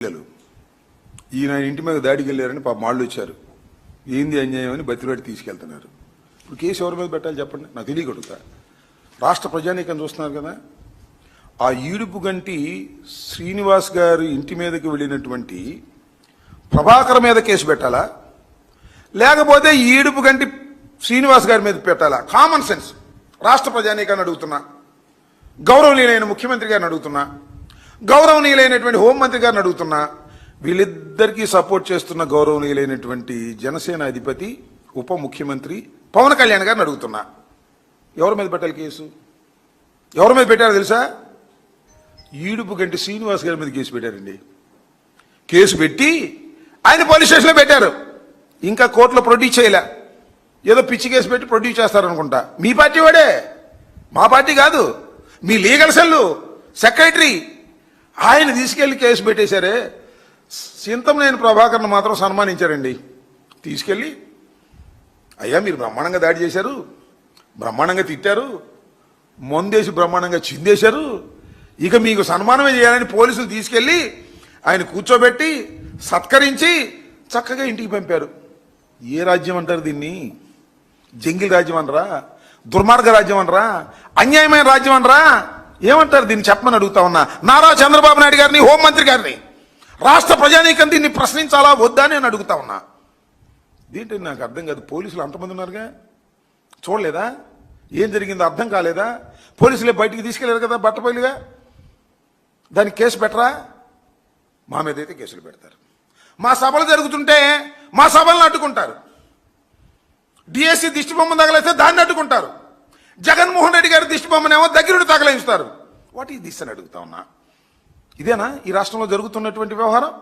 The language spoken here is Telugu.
పిల్లలు ఈయన ఇంటి మీద దాడికి వెళ్ళారని పాప మాళ్ళు వచ్చారు. ఏంది అన్యాయం అని బతిలాడి తీసుకెళ్తున్నారు. ఇప్పుడు కేసు ఎవరి మీద పెట్టాలి చెప్పండి, నాకు తెలియకడుగుతా. రాష్ట్ర ప్రజానీకం చూస్తున్నారు కదా. ఆ ఈడుపు గంటి శ్రీనివాస్ గారి ఇంటి మీదకి వెళ్ళినటువంటి ప్రభాకర్ మీద కేసు పెట్టాలా, లేకపోతే ఈడుపు గంటి శ్రీనివాస్ గారి మీద పెట్టాలా? కామన్ సెన్స్ రాష్ట్ర ప్రజానీకాన్ని అడుగుతున్నా, గౌరవనీయులైన ముఖ్యమంత్రి గారిని అడుగుతున్నా, గౌరవనీయులైనటువంటి హోంమంత్రి గారిని అడుగుతున్నా, వీళ్ళిద్దరికీ సపోర్ట్ చేస్తున్న గౌరవనీయులైనటువంటి జనసేన అధిపతి ఉప ముఖ్యమంత్రి పవన్ కళ్యాణ్ గారిని అడుగుతున్నా, ఎవరి మీద పెట్టాలి కేసు? ఎవరి మీద పెట్టారో తెలుసా? ఈడుపు గంటి శ్రీనివాస్ గారి మీద కేసు పెట్టారండి. కేసు పెట్టి ఆయన పోలీస్ స్టేషన్లో పెట్టారు. ఇంకా కోర్టులో ప్రొడ్యూస్ చేయలే. ఏదో పిచ్చి కేసు పెట్టి ప్రొడ్యూస్ చేస్తారనుకుంటా. మీ పార్టీ వాడే, మా పార్టీ కాదు, మీ లీగల్ సెల్లు సెక్రటరీ ఆయన తీసుకెళ్లి కేసు పెట్టేశారే. చింతమనేని ప్రభాకర్ను మాత్రం సన్మానించారండి. తీసుకెళ్ళి, అయ్యా మీరు బ్రహ్మాండంగా దాడి చేశారు, బ్రహ్మాండంగా తిట్టారు, మొందేసి బ్రహ్మాండంగా చిందేశారు, ఇక మీకు సన్మానమే చేయాలని పోలీసులు తీసుకెళ్లి ఆయన కూర్చోబెట్టి సత్కరించి చక్కగా ఇంటికి పంపారు. ఏ రాజ్యం అంటారు దీన్ని? జంగిల్ రాజ్యం అనరా? దుర్మార్గ రాజ్యం అనరా? అన్యాయమైన రాజ్యం అనరా? ఏమంటారు దీన్ని చెప్పమని అడుగుతా ఉన్నా. నారా చంద్రబాబు నాయుడు గారిని, హోంమంత్రి గారిని, రాష్ట్ర ప్రజానీకం దీన్ని ప్రశ్నించాలా వద్దా అని అడుగుతా ఉన్నా. ఏంటంటే నాకు అర్థం కాదు. పోలీసులు అంతమంది ఉన్నారుగా, చూడలేదా? ఏం జరిగిందో అర్థం కాలేదా? పోలీసులే బయటికి తీసుకెళ్లారు కదా బట్టపల్లిగా. దానికి కేసు పెట్టరా? మా మీద అయితే కేసులు పెడతారు. మా సభలు జరుగుతుంటే మా సభలను అడ్డుకుంటారు. డిఎస్సి దిష్టి బొమ్మ తగలేస్తే దాన్ని అడ్డుకుంటారు. జగన్మోహన్ రెడ్డి గారి దిష్టి బొమ్మనేమో దగ్గరుండి తగలేస్తారు. వాట్ ఈస్ దిస్ అని అడుగుతా ఉన్నా. ఇదేనా ఈ రాష్ట్రంలో జరుగుతున్నటువంటి వ్యవహారం?